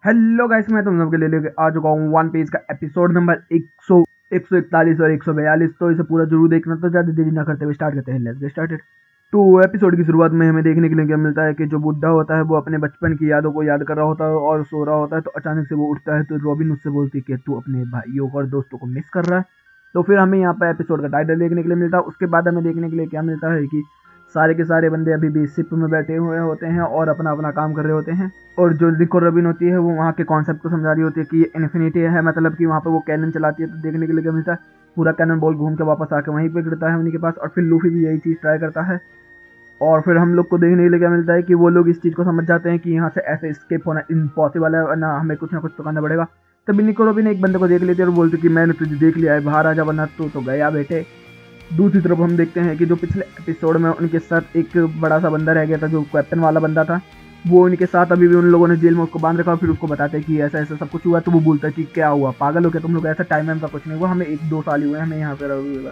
Hello guys, मैं तुम सबके लिए लेके आ चुका हूँ वन पीस का एपिसोड नंबर 141 और 142। तो इसे पूरा जरूर देखना। तो ज़्यादा देरी ना करते हुए स्टार्ट करते हैं। Let's get started. तो एपिसोड की शुरुआत में हमें देखने के लिए क्या मिलता है कि जो बुढ़ा होता है वो अपने बचपन की यादों को याद कर रहा होता है और सो रहा होता है। तो अचानक से वो उठता है तो रॉबिन उससे बोलती है कि तू अपने भाइयों और दोस्तों को मिस कर रहा है। तो फिर हमें यहाँ पर एपिसोड का टाइटल देखने के लिए मिलता है। उसके बाद हमें देखने के लिए क्या मिलता है कि सारे के सारे बंदे अभी भी शिप में बैठे हुए होते हैं और अपना अपना काम कर रहे होते हैं। और जो रिको रॉबिन होती है वो वहाँ के कॉन्सेप्ट को समझा रही होती है कि ये इन्फिनिटी है, मतलब कि वहाँ पे वो कैनन चलाती है। तो देखने के लिए क्या मिलता है, पूरा कैनन बॉल घूम के वापस आके वहीं पे गिरता है उन्हीं के पास। और फिर लूफी भी यही चीज़ ट्राई करता है। और फिर हम लोग को देखने के लिए क्या मिलता है कि वो लोग इस चीज़ को समझ जाते हैं कि यहाँ से ऐसे स्केप होना इम्पॉसिबल है, वरना हमें कुछ ना कुछ तो करना पड़ेगा। तभी निको रॉबिन एक बंदे को देख लेती है और बोलती है कि मैंने तुझे देख लिया है, बाहर आ जा वरना तो गया बेटे। दूसरी तरफ हम देखते हैं कि जो पिछले एपिसोड में उनके साथ एक बड़ा सा बंदा रह गया था, जो कैप्टन वाला बंदा था, वो उनके साथ अभी भी उन लोगों ने जेल में उसको बांध रखा। और फिर उसको बताते हैं कि ऐसा ऐसा सब कुछ हुआ। तो वो बोलता है कि क्या हुआ, पागल हो क्या तुम लोग, ऐसा टाइम का कुछ नहीं हुआ, हमें 1-2 साल हुए हमें यहाँ पे रहे हुए।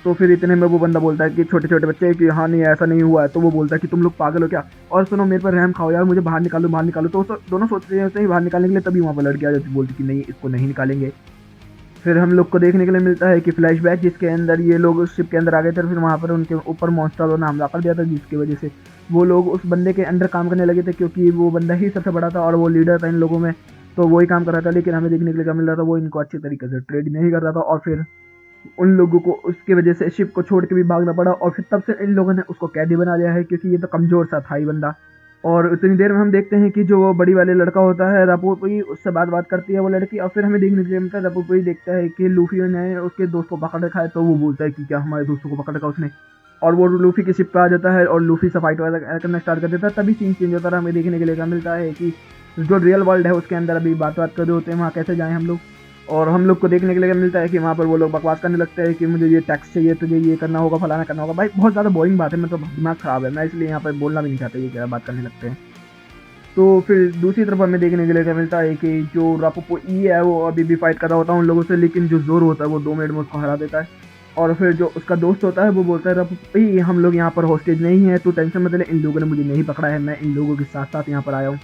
तो फिर इतने में वो बंदा बोलता है कि छोटे छोटे बच्चे कि हाँ नहीं ऐसा नहीं हुआ है। तो वो बोलता है कि तुम लोग पागल हो क्या, और सुनो मेरे पर रहम खाओ यार, मुझे बाहर निकालो बाहर निकालो। तो दोनों सोच रहे हैं बाहर निकालने के लिए। तभी वहाँ पर लड़की आ जाती बोलती कि नहीं, इसको नहीं निकालेंगे। फिर हम लोग को देखने के लिए मिलता है कि फ्लैशबैक, जिसके अंदर ये लोग उस शिप के अंदर आ गए थे। फिर वहाँ पर उनके ऊपर मॉन्स्टर ने हमला कर दिया था, जिसकी वजह से वो लोग उस बंदे के अंडर काम करने लगे थे, क्योंकि वो बंदा ही सबसे बड़ा था और वो लीडर था इन लोगों में। तो वही काम कर रहा था। लेकिन हमें देखने के लिए क्या मिल रहा था, वो इनको अच्छे तरीके से ट्रेड नहीं कर रहा था। और फिर उन लोगों को उसकी वजह से शिप को छोड़ के भी भागना पड़ा। और फिर तब से इन लोगों ने उसको कैदी बना लिया है, क्योंकि ये तो कमज़ोर सा था ही बंदा। और उतनी देर में हम देखते हैं कि जो वो बड़ी वाले लड़का होता है रापुपी, उससे बात करती है वो लड़की। और फिर हमें देखने के लिए मिलता है रापुपी देखता है कि लूफी ने उसके दोस्त को पकड़ रखा है। तो वो बोलता है कि क्या हमारे दोस्तों को पकड़ रखा उसने। और वो लूफी की शिप पे आ जाता है और लूफी से फाइट वगैरह करना स्टार्ट कर देता है। तभी सीन चेंज होता है। हमें देखने के लिए क्या मिलता है कि जो रियल वर्ल्ड है उसके अंदर अभी बात कर रहे होते हैं, वहाँ कैसे जाएं हम लोग। और हम लोग को देखने के लिए मिलता है कि वहाँ पर वो लोग बकवास करने लगते हैं कि मुझे ये टैक्स चाहिए, तुझे ये करना होगा, फलाना करना होगा। भाई बहुत ज़्यादा बोरिंग बात है, मतलब दिमाग ख़राब है, मैं इसलिए यहाँ पर बोलना भी नहीं चाहता ये क्या बात करने लगते हैं। तो फिर दूसरी तरफ हमें देखने के लिए क्या मिलता है कि जो रापुपो ई है वो अभी भी फाइट कर रहा होता है उन लोगों से। लेकिन जो जोर होता है वो 2 मिनट में उसको हरा देता है। और फिर जो उसका दोस्त होता है वो बोलता है रापुपो ई, हम लोग यहाँ पर हॉस्टेज नहीं है, तो टेंशन मत ले, इन लोगों ने मुझे नहीं पकड़ा है, मैं इन लोगों के साथ साथ यहाँ पर आया हूँ।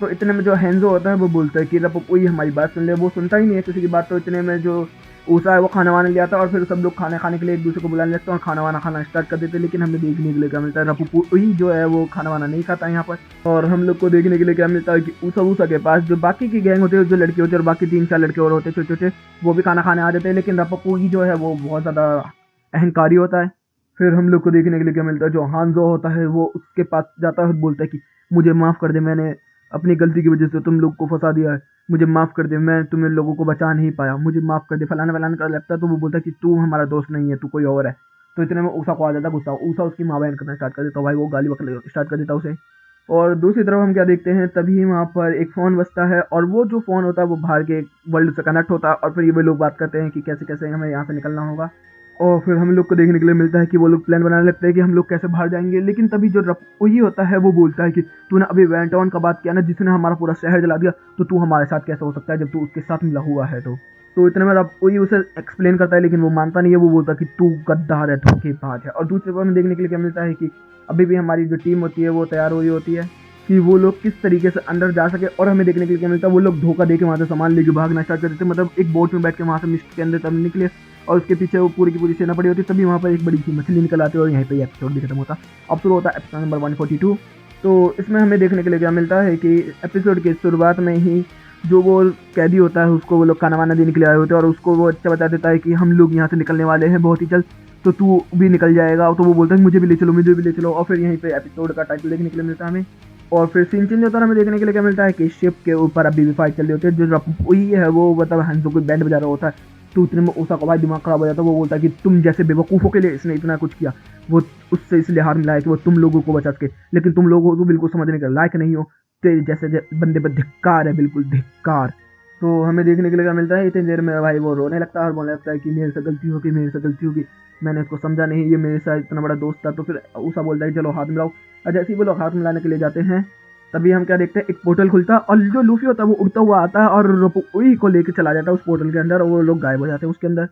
तो इतने में जो हैंजो होता है वो बोलता है कि रापुपो ई हमारी बात सुन ले। वो सुनता ही नहीं है किसी की बात। तो इतने में जो ऊसा है वो खाना वाना ले आता है और फिर सब लोग खाना खाने के लिए एक दूसरे को बुलाने लगते हैं और खाना वाना खाना स्टार्ट कर देते हैं। लेकिन हमें देखने के लिए क्या मिलता है, रापुपो ई जो है वो खाना वाना नहीं खाता है यहाँ पर। और हम लोग को देखने के लिए क्या मिलता है कि ऊसा ऊसा के पास जो बाकी की गैंग होती है, जो लड़के होते हैं और बाकी 3-4 लड़के और होते हैं छोटे छोटे, वो भी खाना खाने आ जाते हैं। लेकिन रापुपो ई जो है वो बहुत ज़्यादा अहंकारी होता है। फिर हम लोग को देखने के लिए क्या मिलता है, जो हानजो होता है वो उसके पास जाता है और बोलता है कि मुझे माफ़ कर दे, मैंने अपनी गलती की वजह से तुम लोग को फंसा दिया है, मुझे माफ़ कर दे, मैं तुम्हें लोगों को बचा नहीं पाया, मुझे माफ़ कर दे, फलाना फलाना कर लगता है। तो वो बोलता है कि तू हमारा दोस्त नहीं है, तू कोई और है। तो इतने में ऊषा को आ जाता है गुस्सा। ऊषा उसकी माँ बहन करना स्टार्ट कर देता है। भाई वो गाली बकना स्टार्ट कर देता है उसे। और दूसरी तरफ हम क्या देखते हैं, तभी वहाँ पर एक फ़ोन बजता है और वो जो फ़ोन होता है वो बाहर के वर्ल्ड से कनेक्ट होता है। और फिर ये लोग बात करते हैं कि कैसे कैसे हमें यहाँ से निकलना होगा। और फिर हम लोग को देखने के लिए मिलता है कि वो लोग प्लान बनाने लगते हैं कि हम लोग कैसे बाहर जाएंगे। लेकिन तभी जो रपुई होता है वो बोलता है कि तूने अभी वेंटॉन का बात किया ना, जिसने हमारा पूरा शहर जला दिया, तो तू हमारे साथ कैसे हो सकता है जब तू उसके साथ मिला हुआ है। तो इतने में रपुई उसे एक्सप्लेन करता है, लेकिन वो मानता नहीं है। वो बोलता है कि तू गद्दार है, धोखेबाज है। और दूसरी बार हमें देखने के लिए क्या मिलता है कि अभी भी हमारी जो टीम होती है वो तैयार हो रही होती है कि वो लोग किस तरीके से अंदर जा सके। और हमें देखने के लिए क्या मिलता है, वो लोग धोखा देके वहाँ से सामान लेके भागना स्टार्ट कर देते हैं। मतलब एक बोट में बैठ के वहाँ से मिस्ट के अंदर तब निकले और उसके पीछे वो पूरी की पूरी सेना पड़ी होती है। तभी वहाँ पर एक बड़ी सी मछली निकल आती है और यहीं पे एपिसोड भी खत्म होता। अब शुरू होता है एपिसोड नंबर 142। तो इसमें हमें देखने के लिए क्या मिलता है कि एपिसोड की शुरुआत में ही जो वो कैदी होता है उसको वो लोग खाना वाना देने के लिए आए होते हैं और उसको वो अच्छा बता देता है कि हम लोग यहाँ से निकलने वाले हैं बहुत ही जल्द, तो तू भी निकल जाएगा। तो वो बोलता है मुझे भी ले चलो, मुझे भी ले चलो। और फिर यहीं पे एपिसोड का टाइटल देखने के लिए मिलता है हमें। और फिर सीन चेंज होता है। हमें देखने के लिए क्या मिलता है कि शिप के ऊपर अभी भी फाइट चल रही होती है। जो रपुई है वो मतलब हंसो को बैंड बजा रहा होता है। तो उतने में ऊषा का भाई दिमाग खराब हो जाता है। वो बोलता है कि तुम जैसे बेवकूफ़ों के लिए इसने इतना कुछ किया, वो उससे इसलिए हार मिला है कि वो तुम लोगों को बचा सके, लेकिन तुम लोगों को बिल्कुल समझने के लायक नहीं हो, तेरे जैसे बंदे पर धिक्कार है, बिल्कुल धिक्कार। तो हमें देखने के लिए क्या मिलता है, इतनी देर में भाई वो रोने लगता है और बोलने लगता है कि मेरे से गलती होगी, मेरे से गलती होगी, मैंने इसको समझा नहीं, ये मेरे साथ इतना बड़ा दोस्त था। तो फिर ऊषा बोलता है चलो हाथ मिलाओ। और जैसे ही वो लोग हाथ मिलाने के लिए जाते हैं, तभी हम क्या देखते हैं, एक पोर्टल खुलता है और जो लूफी होता है वो उड़ता हुआ आता है और रोपुई को लेके चला जाता है उस पोर्टल के अंदर और वो लोग गायब हो जाते हैं उसके अंदर।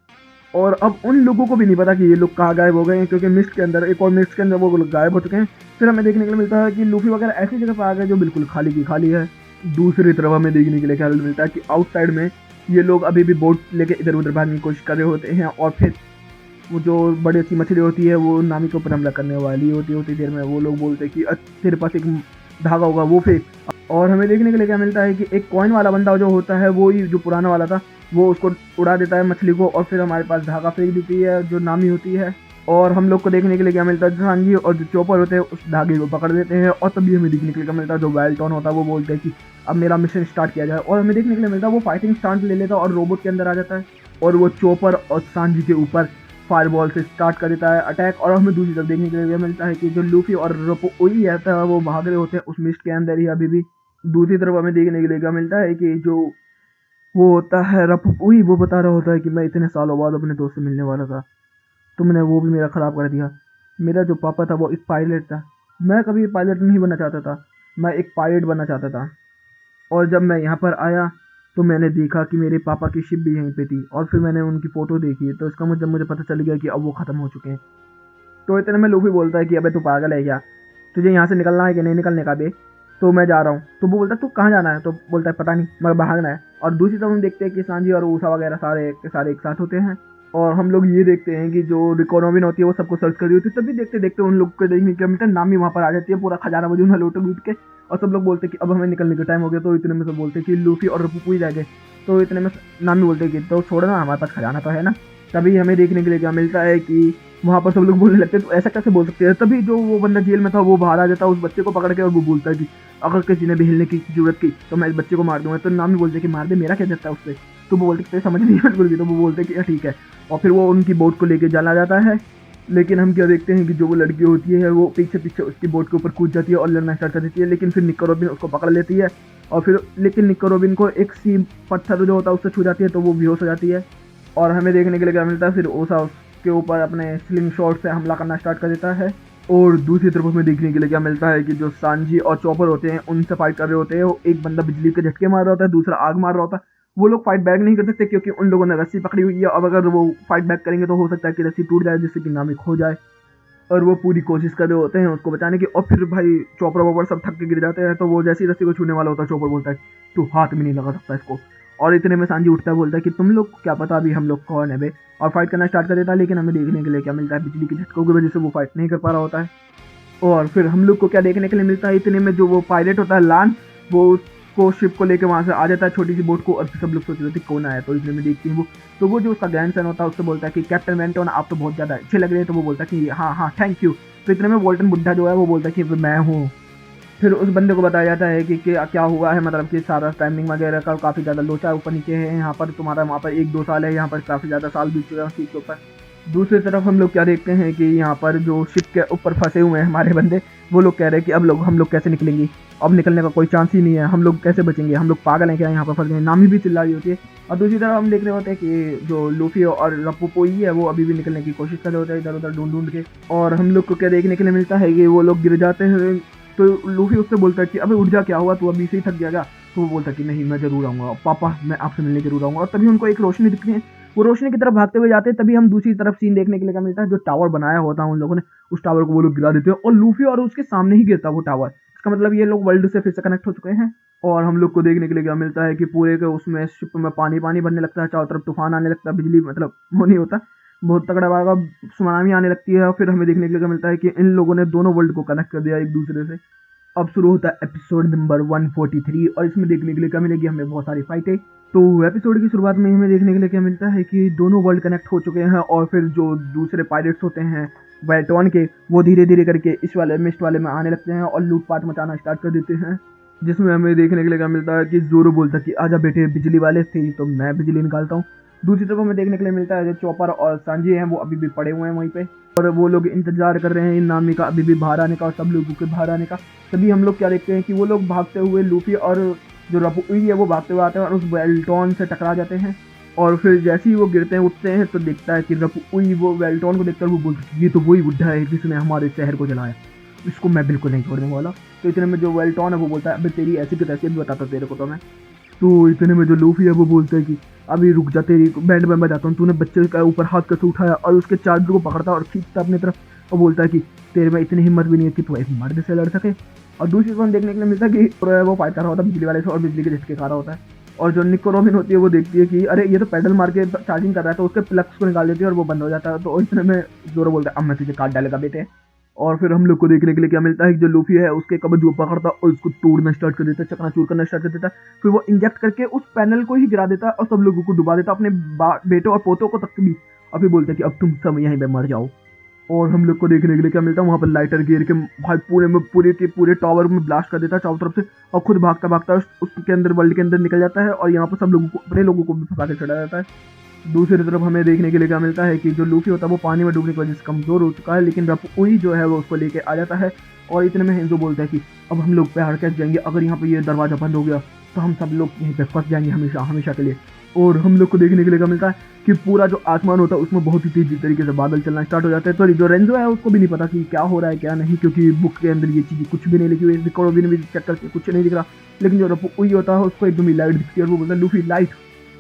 और अब उन लोगों को भी नहीं पता कि ये लोग कहाँ गायब हो गए हैं, क्योंकि मिस्ट के अंदर एक और मिस्ट के अंदर वो लोग गायब हो चुके हैं। फिर हमें देखने के लिए मिलता है कि लूफी वगैरह ऐसी जगह पर आ गए जो बिल्कुल खाली की खाली है। दूसरी तरफ हमें देखने के लिए क्या मिलता है कि आउटसाइड में ये लोग अभी भी बोट लेके इधर उधर भागने की कोशिश कर रहे होते हैं और फिर वो जो बड़ी अच्छी मछली होती है वो नामी के ऊपर हमला करने वाली होती देर में वो लोग बोलते हैं कि तेरे पास एक धागा होगा वो फेंक। और हमें देखने के लिए क्या मिलता है कि एक कॉइन वाला बंदा जो होता है वो ही जो पुराना वाला था वो उसको उड़ा देता है मछली को और फिर हमारे पास धागा फेंक देती है जो नामी होती है। और हम लोग को देखने के लिए क्या मिलता है सांजी और जो चॉपर होते हैं उस धागे को पकड़ देते हैं और तभी हमें देखने के लिए क्या मिलता है जो वेल्टॉन होता है वो बोलते हैं कि अब मेरा मिशन स्टार्ट किया जाए। और हमें देखने के लिए मिलता है वो फाइटिंग स्टांस ले लेता है और रोबोट के अंदर आ जाता है और वो चॉपर और सांजी के ऊपर फायरबॉल से स्टार्ट कर देता है अटैक। और हमें दूसरी तरफ देखने के लिए मिलता है कि जो लूफी और रोपोई रहता है वो भाग रहे होते हैं उस मिस्ट के अंदर ही अभी भी। दूसरी तरफ हमें देखने के लिए क्या मिलता है कि जो वो होता है रपोई वो बता रहा होता है कि मैं इतने सालों बाद अपने दोस्त से मिलने वाला था, तुमने वो भी मेरा ख़राब कर दिया। मेरा जो पापा था वो एक पायलट था, मैं कभी पायलट नहीं बनना चाहता था, मैं एक पायलट बनना चाहता था। और जब मैं यहाँ पर आया तो मैंने देखा कि मेरे पापा की शिप भी यहीं पे थी और फिर मैंने उनकी फ़ोटो देखी तो इसका जब मुझे पता चल गया कि अब वो ख़त्म हो चुके हैं। तो इतने में लूफी बोलता है कि अबे तू पागल है क्या, तुझे यहाँ से निकलना है कि नहीं निकलने का बे, तो मैं जा रहा हूँ। तो वो बोलता है तू कहाँ जाना है, तो बोलता है पता नहीं मगर भागना है। और दूसरी तरफ हम देखते हैं कि सांजी और ऊषा वगैरह सारे के सारे एक साथ होते हैं और हम लोग ये देखते हैं कि जो रिकोनोविन होती है वो सबको सर्च कर रही होती है। तभी देखते देखते उन लोग को देखने के मिलता है नामी वहाँ पर आ जाती है पूरा खजाना वजूद में लूट लूट के और सब लोग बोलते हैं कि अब हमें निकलने का टाइम हो गया। तो इतने में सब बोलते हैं कि लूफी और रपू ही रह गए। तो इतने में नामी बोलते हैं कि तो छोड़ना हमारे पास खजाना तो है ना। तभी हमें देखने के लिए क्या मिलता है कि वहाँ पर सब लोग बोलने लगते हैं तो ऐसा कैसे बोल सकते हैं। तभी जो वो बंदा जेल में था वो बाहर आ जाता है उस बच्चे को पकड़ के और वो बोलता है कि अगर किसी ने भी हिलने की जरूरत की तो मैं इस बच्चे को मार दूंगा। तो नामी बोलते हैं कि मार दे, मेरा क्या जाता है उससे। तो वो बोलते कि समझ नहीं बिल्कुल भी। तो वो बोलते हैं कि ठीक है और फिर वो उनकी बोट को लेके चला जाता है। लेकिन हम क्या देखते हैं कि जो वो लड़की होती है वो पीछे पीछे उसकी बोट के ऊपर कूद जाती है और लड़ना स्टार्ट कर देती है। लेकिन फिर निक्को रोबिन उसको पकड़ लेती है और फिर लेकिन निक्को रोबिन को एक सी पत्थर जो होता है उससे छू जाती है तो वो बेहोश हो जाती है। और हमें देखने के लिए क्या मिलता है फिर ओसा उसके ऊपर अपने स्लिंग शॉट से हमला करना स्टार्ट कर देता है। और दूसरी तरफ हमें देखने के लिए क्या मिलता है कि जो सांजी और चॉपर होते हैं उनसे फाइट कर रहे होते हैं। वो एक बंदा बिजली के झटके मार रहा होता है, दूसरा आग मार रहा होता है। वो लोग फाइट बैक नहीं कर सकते क्योंकि उन लोगों ने रस्सी पकड़ी हुई है। अब अगर वो फाइट बैक करेंगे तो हो सकता है कि रस्सी टूट जाए जिससे कि नामी खो जाए। और वो पूरी कोशिश कर रहे होते हैं उसको बचाने की। और फिर भाई चॉपर वॉपर सब थक के गिर जाते हैं। तो वो जैसी रस्सी को छूने वाला होता है चॉपर बोलता है तू हाथ में नहीं लगा सकता इसको। और इतने में सांजी उठता है बोलता है कि तुम लोग क्या पता अभी हम लोग कौन है बे, और फाइट करना स्टार्ट कर देता है। लेकिन हमें देखने के लिए क्या मिलता है बिजली के झटकों की वजह से वो फाइट नहीं कर पा रहा होता है। और फिर हम लोग को क्या देखने के लिए मिलता है इतने में जो वो पायलट होता है लान वो उसको शिप को लेकर वहाँ से आ जाता है छोटी सी बोट को। और फिर सब लोग सोच रहे थे कौन आया। तो इतने में देखती हूँ वो तो वो जो उसका ग्रैंडसन होता है उससे बोलता है कि कैप्टन वेंटोन आप तो बहुत ज़्यादा अच्छे लग रहे हैं। तो वो बोलता है कि हाँ हाँ थैंक यू। तो इतने में वोल्टन बुड्ढा जो है वो बोलता है कि मैं हूँ। फिर उस बंदे को बताया जाता है कि क्या हुआ है, मतलब कि सारा टाइमिंग वगैरह का काफ़ी ज़्यादा लोचा ऊपर नीचे है यहाँ पर, तुम्हारा वहाँ पर 1-2 साल है, यहाँ पर काफ़ी ज़्यादा साल बीत चुके हैं उस चीज़ के ऊपर। दूसरी तरफ हम लोग क्या देखते हैं कि यहाँ पर जो शिप के ऊपर फंसे हुए हैं हमारे बंदे वो लोग कह रहे हैं कि अब हम लोग कैसे निकलेंगे, अब निकलने का कोई चांस ही नहीं है, हम लोग कैसे बचेंगे, हम लोग पागल हैं क्या यहाँ पर फंस गए। नामी भी चिल्ला रही होती है। और दूसरी तरफ हम देख रहे होते हैं कि जो लूफी और रपूपोई है वो अभी भी निकलने की कोशिश कर रहे होते हैं इधर उधर ढूंढ ढूंढ के। और हम लोग को क्या देखने के लिए मिलता है कि वो लोग गिर जाते हैं। तो लूफी उससे बोलता है कि अबे उठ जा, क्या हुआ, तू अभी से ही थक गया क्या। तो वो बोलता है कि नहीं मैं जरूर आऊँगा पापा, मैं आपसे मिलने जरूर आऊँगा। और तभी उनको एक रोशनी दिखती है, वो रोशनी की तरफ भागते हुए जाते हैं। तभी हम दूसरी तरफ सीन देखने के लिए क्या मिलता है, जो टावर बनाया होता है उन लोगों ने उस टावर को वो लोग गिरा देते हैं और लूफी और उसके सामने ही गिरता है वो टावर। इसका मतलब ये लोग वर्ल्ड से फिर से कनेक्ट हो चुके हैं। और हम लोग को देखने के लिए क्या मिलता है कि पूरे के उसमें शिप में पानी पानी बनने लगता है, चारों तरफ तूफान आने लगता है, बिजली मतलब वो नहीं होता, बहुत तगड़ा वाला सुनामी आने लगती है। और फिर हमें देखने के लिए क्या मिलता है कि इन लोगों ने दोनों वर्ल्ड को कनेक्ट कर दिया एक दूसरे से। अब शुरू होता है एपिसोड नंबर 143 और इसमें देखने के लिए क्या मिलेगी हमें बहुत सारी फाइटें। तो एपिसोड की शुरुआत में हमें देखने के लिए क्या मिलता है कि दोनों वर्ल्ड कनेक्ट हो चुके हैं और फिर जो दूसरे पायलट्स होते हैं वेल्टॉन के वो धीरे धीरे करके इस वाले मिस्ट वाले में आने लगते हैं और लूटपाट मचाना स्टार्ट कर देते हैं। जिसमें हमें देखने के लिए क्या मिलता है कि जोरो बोलता है कि आजा बेटे, बिजली वाले थे तो मैं बिजली निकालता हूँ। दूसरी तरफ हमें देखने के लिए मिलता है जो चॉपर और सांजी हैं वो अभी भी पड़े हुए हैं वहीं पे और वो लोग इंतजार कर रहे हैं इन नामी का अभी भी बाहर आने का और सब लोगों के बाहर आने का। तभी हम लोग क्या देखते हैं कि वो लोग भागते हुए लूफी और जो रपूई है वो भागते हुए आते हैं और उस वेल्टॉन से टकरा जाते हैं। और फिर जैसे ही वो गिरते हैं उठते हैं तो दिखता है कि रपूई वो वेल्टॉन को देखकर वो बोलता है ये तो वही बुढ़ा है जिसने हमारे शहर को जलाया, इसको मैं बिल्कुल नहीं छोड़ने वाला। तो इतने में जो वेल्टॉन है वो बोलता है अबे तेरी ऐसी की तैसी भी बताता तेरे को तो मैं। तो इतने में जो लूफी है वो बोलता है कि अभी रुक जा, तेरी बैंड में बजाता हूँ। तूने बच्चे का ऊपर हाथ कैसे उठाया और उसके चार्जर को पकड़ता और खींचता अपनी तरफ और बोलता है कि तेरे में इतनी हिम्मत भी नहीं है कि तू एक मर्द से लड़ सके। और दूसरी तरफ हम देखने के लिए मिलता है कि वो फाइट कर रहा होता है बिजली वाले से और बिजली के झटके खा रहा होता है। और जो निको रोबिन होती है वो देखती है कि अरे ये तो पैडल मार के चार्जिंग कर रहा है, तो उसके प्लग्स को निकाल देती है और वो बंद हो जाता है। तो इतने में जोरो बोलता है अब मैं तुझे काट डालेगा बेटे। और फिर हम लोग को देखने के लिए क्या मिलता है, जो लूफी है उसके कब्ज वो पकड़ता है और उसको तोड़ना स्टार्ट कर देता है, चकनाचूर करना स्टार्ट कर देता है। फिर वो इंजेक्ट करके उस पैनल को ही गिरा देता है और सब लोगों को डुबा देता है, अपने बेटों और पोतों को तक भी। और फिर बोलता है कि अब तुम सब यहीं पे मर जाओ। और हम लोग को देखने के लिए क्या मिलता है, वहाँ पर लाइटर गिर के भाई पूरे में पूरे के पूरे टावर में ब्लास्ट कर देता है चारों तरफ से, और खुद भागता भागता उसके अंदर वर्ल्ड के अंदर निकल जाता है और यहाँ पर सब लोगों को अपने लोगों को भी फंसा के चढ़ा जाता है। दूसरी तरफ हमें देखने के लिए क्या मिलता है कि जो लूफी होता है वो पानी में डूबने की वजह से कमजोर हो चुका है, लेकिन रफूई जो है वो उसको लेके आ जाता है। और इतने में हेंजो बोलता है कि अब हम लोग पहाड़ कैसे जाएंगे, अगर यहाँ पे ये दरवाजा बंद हो गया तो हम सब लोग यहीं पे फंस जाएंगे हमेशा हमेशा के लिए। और हम लोग को देखने के लिए क्या मिलता है कि पूरा जो आसमान होता है उसमें बहुत ही तेजी तरीके से बादल चलना स्टार्ट हो जाते हैं। तो जो रेंजो है उसको भी नहीं पता कि क्या हो रहा है क्या नहीं, क्योंकि बुक के अंदर ये चीज़ कुछ भी नहीं लिखी हुई, रिकॉर्ड भी नहीं चेक करके कुछ नहीं दिख रहा। लेकिन जो रफूई होता है उसको एकदम ही लाइट दिखती है और वो बोलता है लूफी लाइट।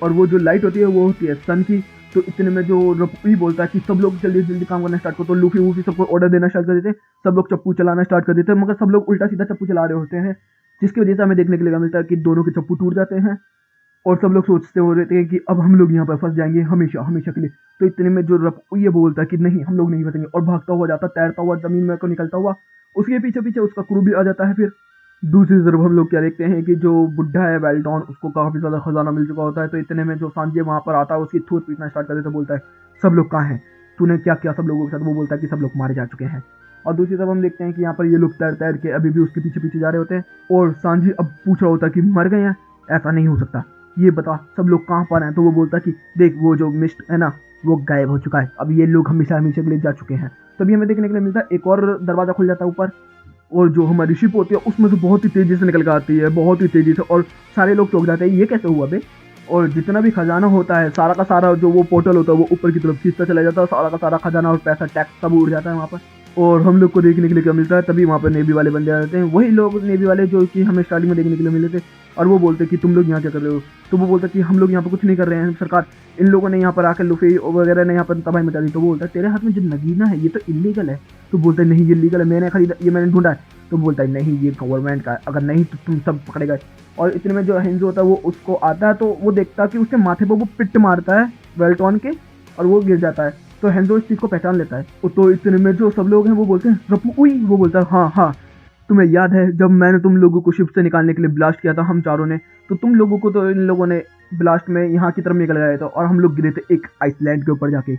और वो जो लाइट होती है वो होती है सन की। तो इतने में जो रफूई बोलता है कि सब लोग जल्दी जल्दी काम करना स्टार्ट करो, तो लूफी वूफी सबको ऑर्डर देना स्टार्ट कर देते हैं, सब लोग चप्पू चलाना स्टार्ट कर देते हैं, मगर सब लोग उल्टा सीधा चप्पू चला रहे होते हैं, जिसकी वजह से हमें देखने के लिए मिलता है कि दोनों के चप्पू टूट जाते हैं। और सब लोग सोचते हो रहते हैं कि अब हम लोग यहाँ पर फंस जाएंगे हमेशा हमेशा के लिए। तो इतने में जो रफूई ये बोलता है कि नहीं हम लोग नहीं फंसेंगे, और भागता हुआ जाता तैरता हुआ जमीन में को निकलता हुआ, उसके पीछे पीछे उसका क्रू भी आ जाता है। फिर दूसरी तरफ हम लोग क्या देखते हैं कि जो बुढ़ा है वेल्टॉन उसको काफी ज्यादा खजाना मिल चुका होता है। तो इतने में जो सांजे वहां पर आता है उसकी थूत पीटना स्टार्ट कर देता है, बोलता है सब लोग कहाँ हैं, तूने क्या किया सब लोगों के साथ। वो बोलता है कि सब लोग मारे जा चुके हैं। और दूसरी तरफ हम देखते हैं कि यहाँ पर ये लोग तैर तैर के अभी भी उसके पीछे पीछे जा रहे होते हैं। और सांजी अब पूछ रहा होता है कि मर गए हैं, ऐसा नहीं हो सकता, ये बता सब लोग कहाँ पर हैं। तो वो बोलता है कि देख वो जो मिस्ट है ना वो गायब हो चुका है, अब ये लोग हमेशा हमेशा के लिए जा चुके हैं। तभी हमें देखने के लिए मिलता है एक और दरवाजा खुल जाता है ऊपर, और जो हमारी शिप होती है उसमें से बहुत ही तेजी से निकल कर आती है, बहुत ही तेजी से। और सारे लोग चौंक जाते हैं ये कैसे हुआ बे। और जितना भी खजाना होता है सारा का सारा जो वो पोर्टल होता है वो ऊपर की तरफ खींचता चला जाता है, सारा का सारा खजाना और पैसा टैक्स सब उड़ जाता है वहाँ पर। और हम लोग को देखने के लिए क्या मिलता है, तभी वहाँ पर नेवी वाले बंदे आ जाते हैं, वही लोग नेवी वाले जो कि हमें स्टार्टिंग में देखने के लिए मिले थे। और वो बोलते कि तुम लोग यहाँ क्या कर रहे हो। तो वो बोलता कि हम लोग यहाँ पर कुछ नहीं कर रहे हैं सरकार, इन लोगों ने यहाँ पर आकर लुफी वगैरह ने यहाँ पर तबाही मचा दी। तो वो बोलता है तेरे हाथ में जो नगीना है ये तो इलीगल है। तो बोलता है नहीं ये लीगल है, मैंने खरीदा, ये मैंने ढूंढा है। तो बोलता है नहीं ये गवर्नमेंट का है, अगर नहीं तो तुम सब पकड़े गए। और इतने में जो हेंजो होता है वो उसको आता है, तो वो देखता है कि उसके माथे पर वो पिट मारता है वेल्टॉन के और वो गिर जाता है। तो हेंजो इस चीज़ को पहचान लेता है। तो इतने में जो सब लोग हैं वो बोलते हैं रफूई। वो बोलता है हाँ हाँ तुम्हें याद है जब मैंने तुम लोगों को शिप से निकालने के लिए ब्लास्ट किया था हम चारों ने, तो तुम लोगों को तो इन लोगों ने ब्लास्ट में यहाँ की तरफ निकल गए थे और हम लोग गिरे थे एक आइसलैंड के ऊपर जाके।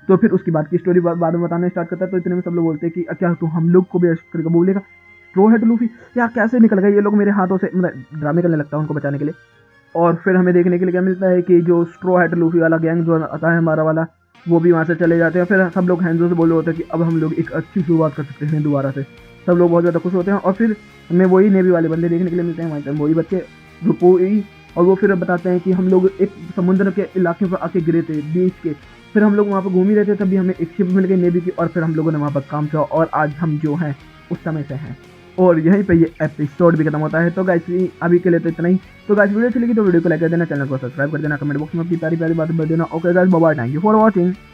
तो फिर उसकी बात की स्टोरी बाद में बताना स्टार्ट करता है। तो इतने में सब लोग बोलते हैं कि क्या तो हम लोग को भी ऐसा करके बोलेगा स्ट्रो हेड लूफी, यार कैसे निकल गए ये लोग मेरे हाथों से, मतलब ड्रामे करने लगता है उनको बचाने के लिए। और फिर हमें देखने के लिए क्या मिलता है कि जो स्ट्रो हेड लूफी वाला गैंग जो आता है हमारा वाला, वो भी वहाँ से चले जाते हैं। फिर सब लोग हैंजो से बोले होते हैं कि अब हम लोग एक अच्छी शुरुआत कर सकते हैं दोबारा से। सब लोग बहुत ज़्यादा खुश होते हैं। और फिर हमें वही नेवी वाले बंदे देखने के लिए मिलते हैं वहाँ पर, वही बच्चे रुपोई। और वो फिर बताते हैं कि हम लोग एक समुद्र के इलाके पर आके गिरे थे बीच के, फिर हम लोग वहाँ पर घूम ही रहे थे, तभी हमें एक शिप मिल गई नेवी की, और फिर हम लोगों ने वहाँ पर काम किया और आज हम जो हैं उस समय से हैं। और यहीं पे ये एपिसोड भी खत्म होता है। तो गाइस अभी के लिए तो इतना ही। तो गाइस वीडियो अच्छी लगी तो वीडियो को लाइक कर देना, चैनल को सब्सक्राइब कर देना, कमेंट बॉक्स में अपनी प्यारी प्यारी बातें बता देना। Okay guys bye bye, thank you for watching.